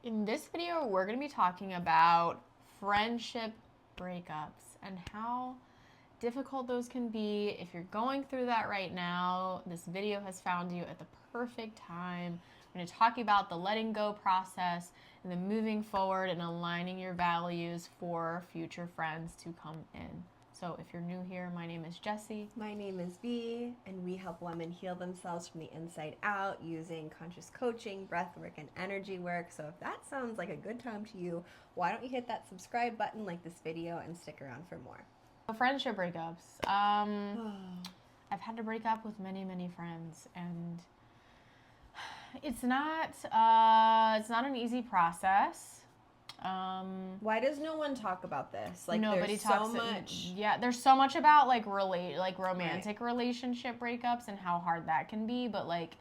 In this video, we're going to be talking about friendship breakups and how difficult those can be. If you're going through that right now, this video has found you at the perfect time. I'm going to talk about the letting go process and then moving forward and aligning your values for future friends to come in. So if you're new here, my name is Jessy. My name is V, and we help women heal themselves from the inside out using conscious coaching, breathwork, and energy work. So if that sounds like a good time to you, why don't you hit that subscribe button, like this video, and stick around for more. Friendship breakups. I've had to break up with many, many friends, and it's not an easy process. Why does no one talk about this? Like, Nobody there's talks so much. Yeah, there's so much about romantic relationship breakups and how hard that can be, but like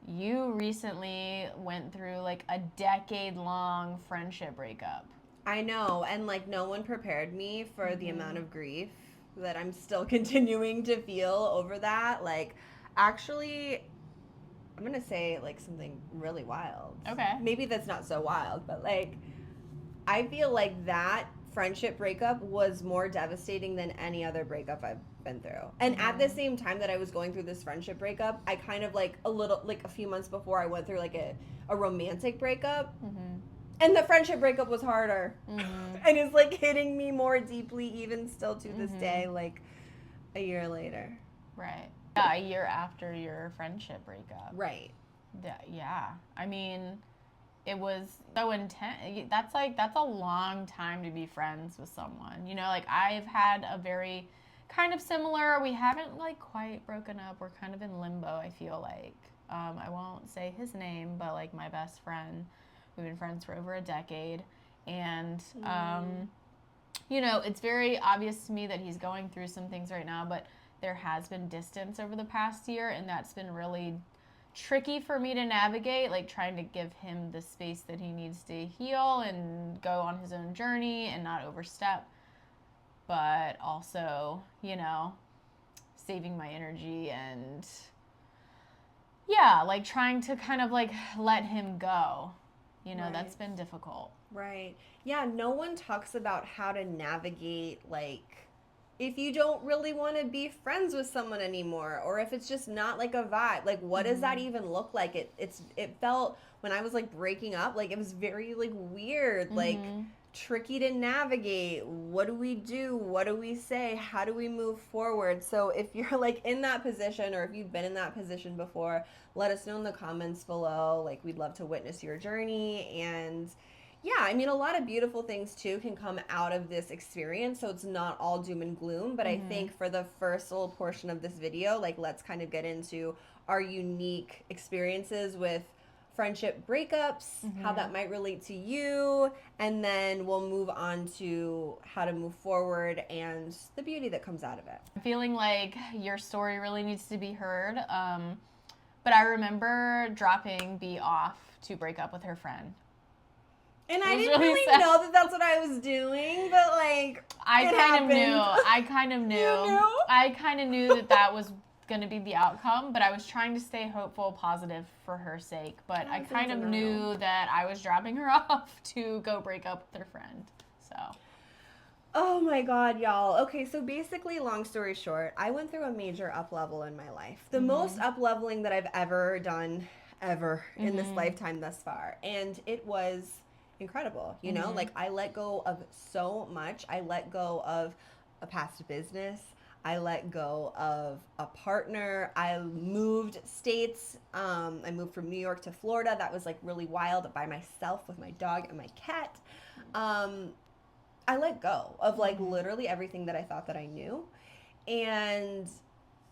you recently went through like a decade-long friendship breakup. I know, and like no one prepared me for the amount of grief that I'm still continuing to feel over that. Like, actually, I'm gonna say like something really wild. Okay. Maybe that's not so wild, but like I feel like that friendship breakup was more devastating than any other breakup I've been through. And at the same time that I was going through this friendship breakup, I kind of like a few months before I went through like a romantic breakup. And the friendship breakup was harder. And it's like hitting me more deeply even still to this day, like a year later. Right. Yeah, a year after your friendship breakup. Right. Yeah. I mean, it was so intense. That's a long time to be friends with someone. You know, like I've had a very kind of similar, we haven't like quite broken up. We're kind of in limbo, I feel like. I won't say his name, but like my best friend, we've been friends for over a decade. And, you know, it's very obvious to me that he's going through some things right now, but there has been distance over the past year, and that's been really tricky for me to navigate, like trying to give him the space that he needs to heal and go on his own journey and not overstep, but also, you know, saving my energy and yeah, like trying to kind of like let him go. You know, that's been difficult. Right. Yeah, no one talks about how to navigate, like, if you don't really want to be friends with someone anymore, or if it's just not like a vibe. Like, what does that even look like? It felt, when I was like breaking up, like it was very like weird, like tricky to navigate. What do we do? What do we say? How do we move forward? So if you're like in that position, or if you've been in that position before, let us know in the comments below. Like, we'd love to witness your journey. And yeah, I mean, a lot of beautiful things too can come out of this experience, so it's not all doom and gloom. But I think for the first little portion of this video, like, let's kind of get into our unique experiences with friendship breakups, how that might relate to you, and then we'll move on to how to move forward and the beauty that comes out of it. I'm feeling like your story really needs to be heard. But I remember dropping B off to break up with her friend. And I didn't really know that that's what I was doing, but like, I kind of knew. You knew? I kind of knew that was going to be the outcome, but I was trying to stay hopeful, positive for her sake. But I kind of knew that I was dropping her off to go break up with her friend. So. Oh my God, y'all. Okay, so basically, long story short, I went through a major up level in my life. The most up leveling that I've ever done, in this lifetime thus far. And it was incredible. You know, like, I let go of so much. I let go of a past business. I let go of a partner. I moved states. I moved from New York to Florida. That was like really wild, by myself with my dog and my cat. I let go of like literally everything that I thought that I knew. And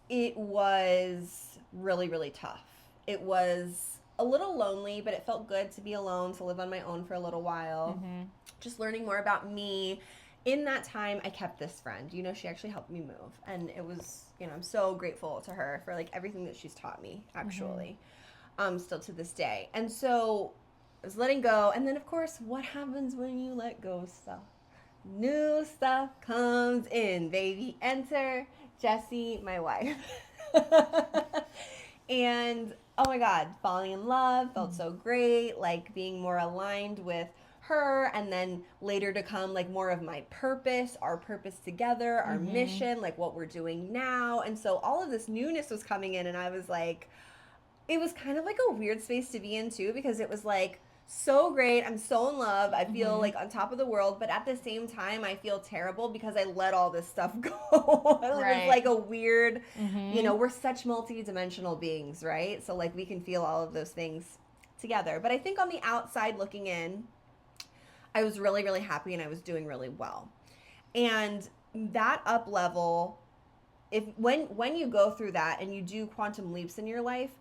it was really, really tough. It was a little lonely, but it felt good to be alone, to live on my own for a little while. Just learning more about me. In that time, I kept this friend. You know, she actually helped me move. And it was, you know, I'm so grateful to her for like everything that she's taught me, actually, still to this day. And so I was letting go. And then, of course, what happens when you let go of stuff? New stuff comes in, baby. Enter Jessy, my wife. And oh my God, falling in love, felt so great, like being more aligned with her, and then later to come, like more of my purpose, our purpose together, our mission, like what we're doing now. And so all of this newness was coming in, and I was like, it was kind of like a weird space to be in too, because it was like, so great. I'm so in love. I feel like on top of the world, but at the same time, I feel terrible because I let all this stuff go. It's like a weird, you know, we're such multi-dimensional beings, right? So like we can feel all of those things together. But I think on the outside looking in, I was really, really happy and I was doing really well. And that up level, when you go through that and you do quantum leaps in your life,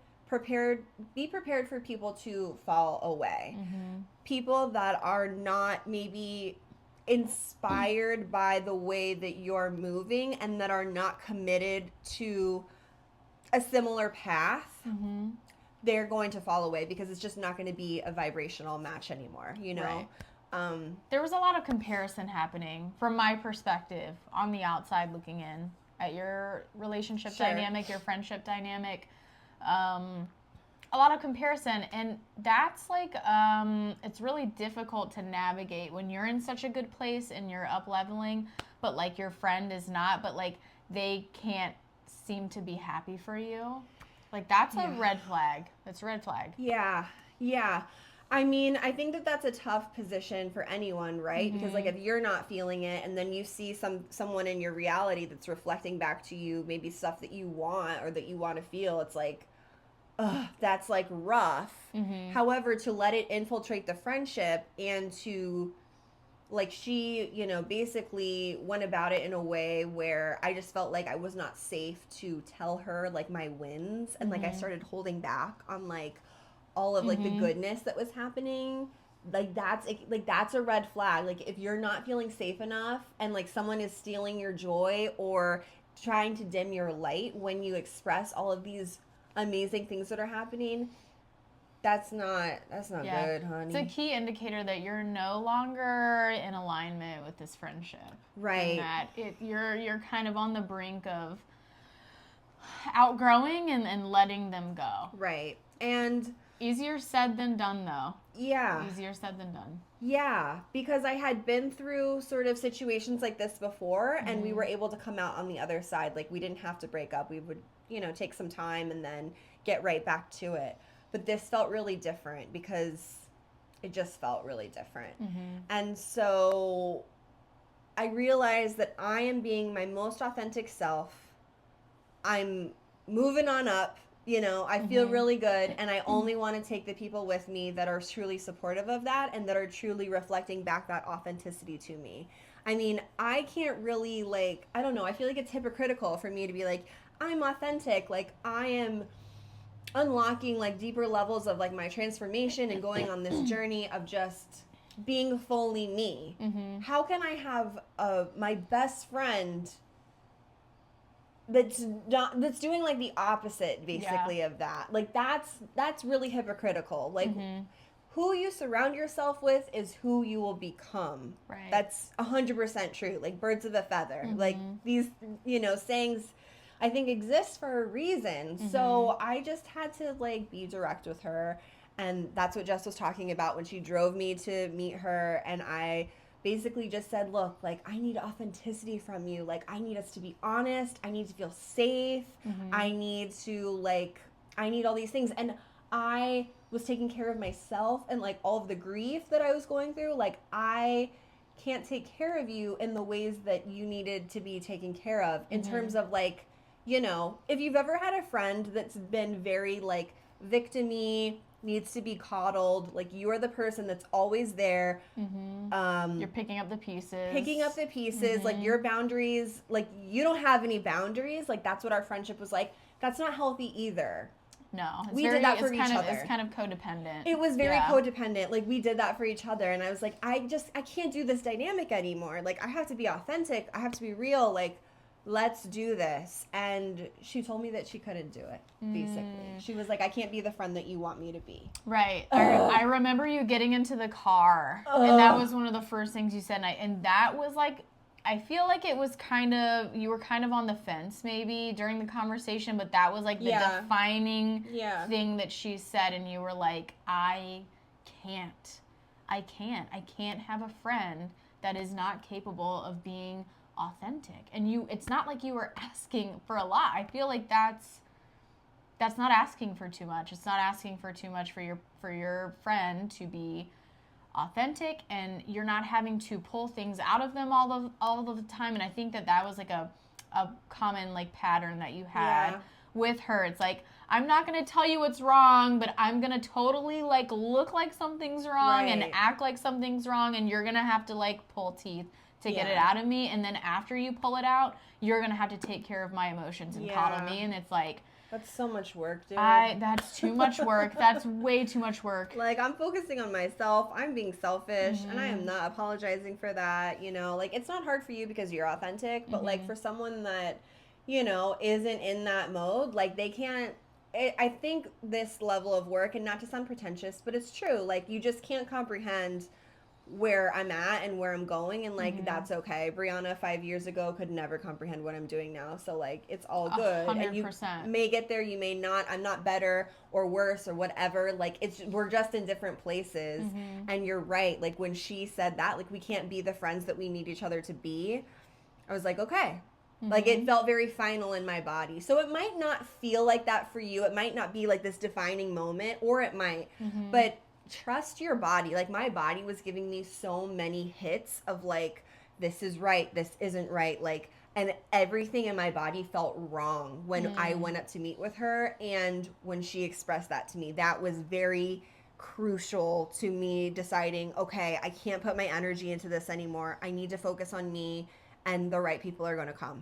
be prepared for people to fall away. People that are not maybe inspired by the way that you're moving and that are not committed to a similar path. They're going to fall away because it's just not going to be a vibrational match anymore, you know? Right. There was a lot of comparison happening from my perspective on the outside looking in at your relationship dynamic, your friendship dynamic. A lot of comparison, and that's like it's really difficult to navigate when you're in such a good place and you're up leveling, but like your friend is not, but like they can't seem to be happy for you. Like that's a red flag. That's a red flag. Yeah. I mean, I think that that's a tough position for anyone, right? Because like if you're not feeling it and then you see someone in your reality that's reflecting back to you maybe stuff that you want or that you want to feel, it's like, ugh, that's like rough. However, to let it infiltrate the friendship and to like she, you know, basically went about it in a way where I just felt like I was not safe to tell her like my wins, and like I started holding back on like all of like the goodness that was happening. Like that's a red flag. Like if you're not feeling safe enough and like someone is stealing your joy or trying to dim your light when you express all of these amazing things that are happening, that's not good, honey. It's a key indicator that you're no longer in alignment with this friendship. Right. And that you're kind of on the brink of outgrowing and letting them go. Right. And easier said than done, though. Yeah. Easier said than done. Yeah, because I had been through sort of situations like this before, and we were able to come out on the other side. Like, we didn't have to break up. We would, you know, take some time and then get right back to it. But this felt really different because it just felt really different. And so I realized that I am being my most authentic self. I'm moving on up. You know, I feel really good, and I only want to take the people with me that are truly supportive of that and that are truly reflecting back that authenticity to me. I mean, I can't really, like, I don't know, I feel like it's hypocritical for me to be like, I'm authentic, like, I am unlocking, like, deeper levels of, like, my transformation and going on this journey of just being fully me. How can I have my best friend that's doing like the opposite basically of that? Like that's really hypocritical. Like who you surround yourself with is who you will become. Right. That's 100% true. Like birds of a feather. Like these, you know, sayings I think exist for a reason. So I just had to like be direct with her, and that's what Jess was talking about when she drove me to meet her, and I basically just said, look, like, I need authenticity from you. Like, I need us to be honest. I need to feel safe. I need all these things. And I was taking care of myself and, like, all of the grief that I was going through. Like, I can't take care of you in the ways that you needed to be taken care of in terms of, like, you know, if you've ever had a friend that's been very, like, victim-y, needs to be coddled, like you are the person that's always there. You're picking up the pieces. Like your boundaries, like you don't have any boundaries. Like that's what our friendship was like. That's not healthy either. No, we did that for each other. It's kind of codependent. It was very codependent. Like we did that for each other, and I was like, I can't do this dynamic anymore. Like I have to be authentic. I have to be real. Like let's do this. And she told me that she couldn't do it, basically. She was like, I can't be the friend that you want me to be. Right. I remember you getting into the car, and that was one of the first things you said, and that was like I feel like it was kind of, you were kind of on the fence maybe during the conversation, but that was like the defining thing that she said, and you were like, I can't have a friend that is not capable of being authentic. And it's not like you were asking for a lot. I feel like that's not asking for too much. It's not asking for too much for your friend to be authentic, and you're not having to pull things out of them all of the time. And I think that was like a common like pattern that you had with her. It's like, I'm not going to tell you what's wrong, but I'm going to totally like look like something's wrong and act like something's wrong, and you're going to have to like pull teeth to get it out of me. And then after you pull it out, you're going to have to take care of my emotions and coddle me. And it's like, that's so much work, dude. That's too much work. That's way too much work. Like, I'm focusing on myself. I'm being selfish, and I am not apologizing for that, you know? Like, it's not hard for you because you're authentic, but, like, for someone that, you know, isn't in that mode, like, they can't... I think this level of work, and not to sound pretentious, but it's true. Like, you just can't comprehend where I'm at and where I'm going, and like that's okay. Brianna 5 years ago could never comprehend what I'm doing now, so like it's all good. 100%. And you may get there, you may not. I'm not better or worse or whatever. Like we're just in different places. And you're right. Like when she said that, like we can't be the friends that we need each other to be, I was like, okay. Like it felt very final in my body. So it might not feel like that for you. It might not be like this defining moment, or it might, but trust your body. Like my body was giving me so many hits of like, this is right, this isn't right, like, and everything in my body felt wrong when I went up to meet with her. And when she expressed that to me, that was very crucial to me deciding, okay, I can't put my energy into this anymore. I need to focus on me, and the right people are going to come.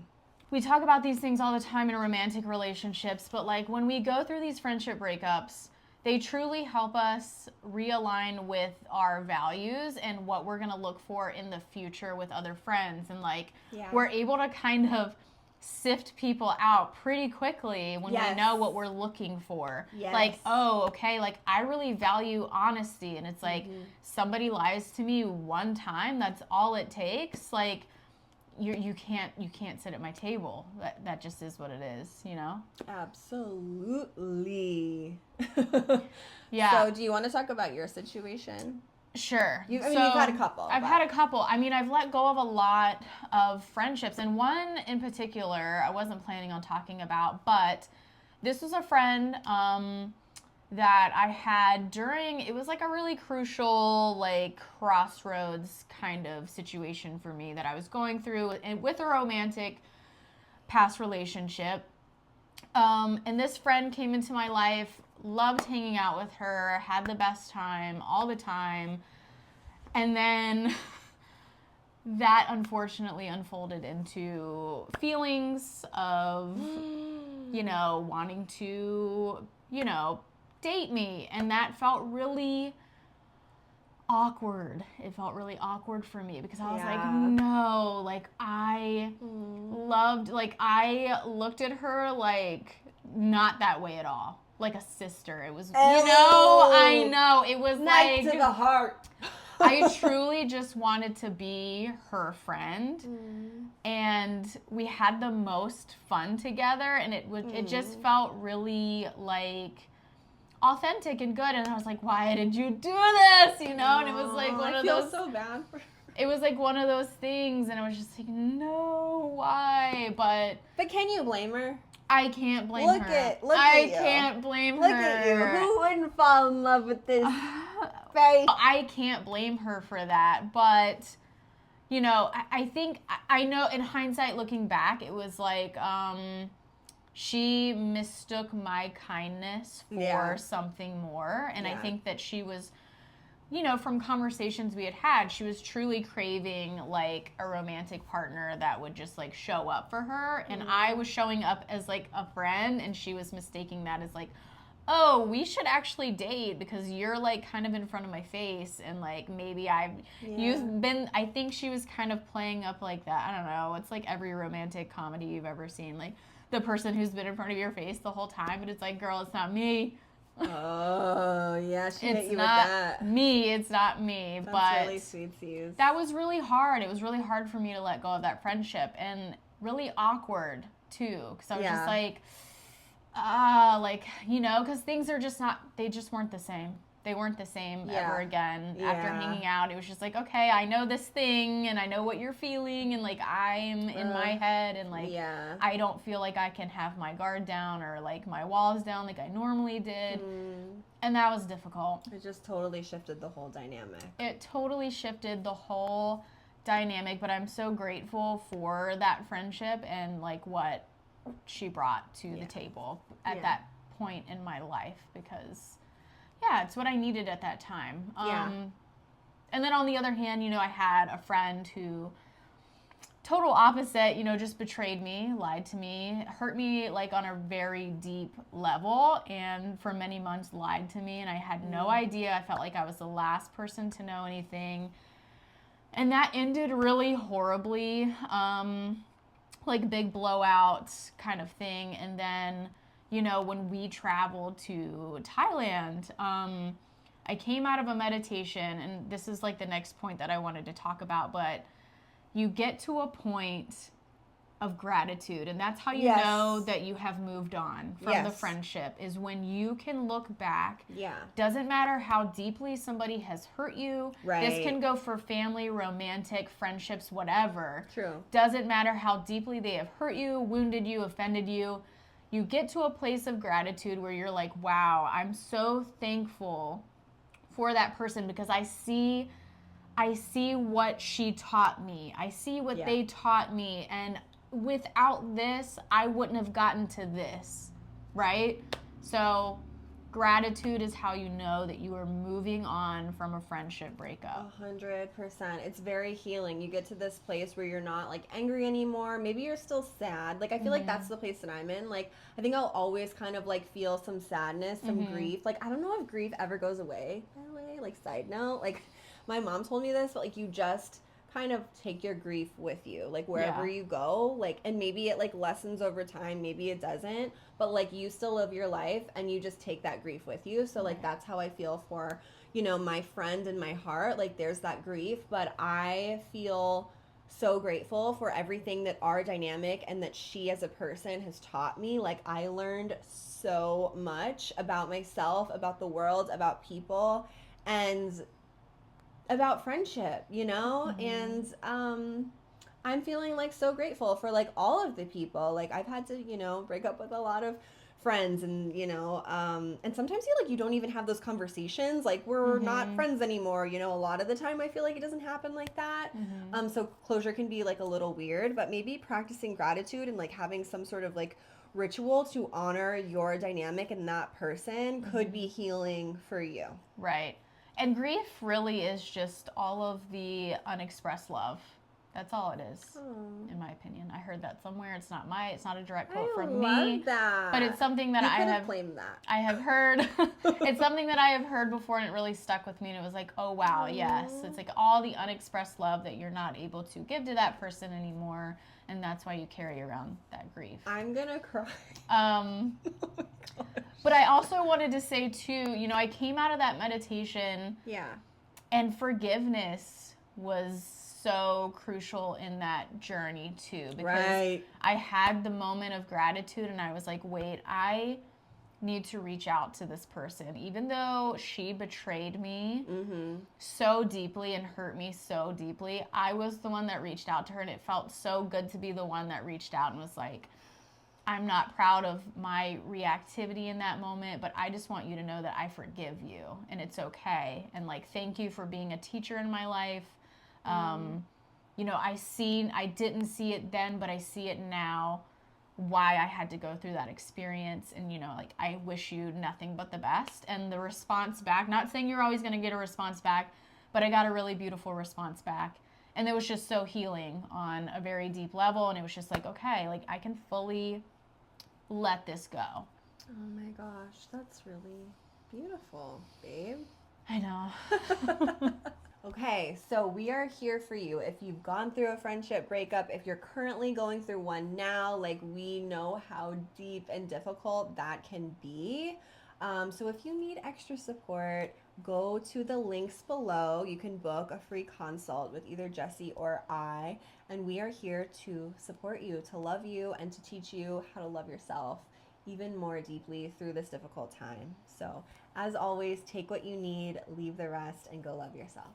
We talk about these things all the time in romantic relationships, but like when we go through these friendship breakups, they truly help us realign with our values and what we're going to look for in the future with other friends. And like, we're able to kind of sift people out pretty quickly when we know what we're looking for. Like, oh, okay, like I really value honesty. And it's like, somebody lies to me one time, that's all it takes. Like, you can't sit at my table. That just is what it is, you know? Absolutely. So do you want to talk about your situation? Sure. You've had a couple. I've had a couple. I mean, I've let go of a lot of friendships, and one in particular I wasn't planning on talking about, but this was a friend that I had during, it was like a really crucial, like, crossroads kind of situation for me that I was going through and with a romantic past relationship. And this friend came into my life, loved hanging out with her, had the best time all the time. And then that unfortunately unfolded into feelings of, you know, wanting to, you know, date me, and that felt really awkward. It felt really awkward for me because I was like, no, like I loved, like I looked at her like not that way at all, like a sister. It was, you know, I know it was like to the heart. I truly just wanted to be her friend, and we had the most fun together, and it just felt really like authentic and good. And I was like, why did you do this, you know? And it was like one of those, I feel so bad for her. It was like one of those things, and I was just like, no, why? But can you blame her? I can't blame her. I can't blame her. Look at you. Who wouldn't fall in love with this face? I can't blame her for that, but you know, I think I know in hindsight, looking back, it was like she mistook my kindness for something more. And I think that she was, you know, from conversations we had, she was truly craving like a romantic partner that would just like show up for her. And I was showing up as like a friend, and she was mistaking that as like, oh, we should actually date because you're like kind of in front of my face, and like maybe you've been, I think she was kind of playing up like that. I don't know. It's like every romantic comedy you've ever seen. Like, the person who's been in front of your face the whole time, but it's like, girl, it's not me. Oh, yeah, she hit It's you not with that. me. It's not me. That's But really sweet to use. that was really hard. It was really hard for me to let go of that friendship, and really awkward too, because I was just like, because things are just not, they just weren't the same. They weren't the same ever again. After hanging out, it was just like, okay, I know this thing and I know what you're feeling, and like I'm in my head, and like I don't feel like I can have my guard down or like my walls down like I normally did. And that was difficult. It just totally shifted the whole dynamic. It totally shifted the whole dynamic, but I'm so grateful for that friendship and like what she brought to the table at that point in my life, because it's what I needed at that time. And then on the other hand, I had a friend who, total opposite, just betrayed me, lied to me, hurt me like on a very deep level, and for many months lied to me, and I had no idea. I felt like I was the last person to know anything. And that ended really horribly, like big blowout kind of thing. And then, when we traveled to Thailand, I came out of a meditation, and this is like the next point that I wanted to talk about, but you get to a point of gratitude, and that's how you know that you have moved on from the friendship, is when you can look back. Doesn't matter how deeply somebody has hurt you. This can go for family, romantic, friendships, whatever. Doesn't matter how deeply they have hurt you, wounded you, offended you. You get to a place of gratitude where you're like, wow, I'm so thankful for that person, because I see what she taught me. I see what they taught me. And without this, I wouldn't have gotten to this, right? So gratitude is how you know that you are moving on from a friendship breakup. 100%. It's very healing. You get to this place where you're not like angry anymore. Maybe you're still sad. Like I feel like that's the place that I'm in. Like I think I'll always kind of like feel some sadness, some grief. Like I don't know if grief ever goes away, by the way. Like side note, like my mom told me this, but like you just kind of take your grief with you, like wherever you go, like, and maybe it like lessens over time, maybe it doesn't, but like you still live your life and you just take that grief with you. So like that's how I feel for, my friend in my heart. Like there's that grief, but I feel so grateful for everything that our dynamic and that she as a person has taught me. Like I learned so much about myself, about the world, about people, and about friendship, and I'm feeling like so grateful for like all of the people. Like I've had to, break up with a lot of friends, and and sometimes you don't even have those conversations, like we're not friends anymore, a lot of the time I feel like it doesn't happen like that. So closure can be like a little weird, but maybe practicing gratitude and like having some sort of like ritual to honor your dynamic and that person could be healing for you. Right. And grief really is just all of the unexpressed love. That's all it is, in my opinion. I heard that somewhere. It's not a direct quote from me. I love that. But it's something that I have claimed that. I have heard. It's something that I have heard before, and it really stuck with me. And it was like, oh wow, yes. It's like all the unexpressed love that you're not able to give to that person anymore, and that's why you carry around that grief. I'm gonna cry. Oh my gosh. But I also wanted to say too, I came out of that meditation. And forgiveness was so crucial in that journey too, because I had the moment of gratitude, and I was like, wait, I need to reach out to this person, even though she betrayed me so deeply and hurt me so deeply. I was the one that reached out to her, and it felt so good to be the one that reached out and was like, I'm not proud of my reactivity in that moment, but I just want you to know that I forgive you, and it's okay. And like, thank you for being a teacher in my life. I didn't see it then, but I see it now, why I had to go through that experience. And, I wish you nothing but the best. And the response back, not saying you're always going to get a response back, but I got a really beautiful response back. And it was just so healing on a very deep level. And it was just like, okay, like I can fully let this go. Oh my gosh, that's really beautiful, babe. I know. Okay, so we are here for you. If you've gone through a friendship breakup, if you're currently going through one now, like we know how deep and difficult that can be. So if you need extra support, go to the links below. You can book a free consult with either Jessy or I, and we are here to support you, to love you, and to teach you how to love yourself even more deeply through this difficult time. So, as always, take what you need, leave the rest, and go love yourself.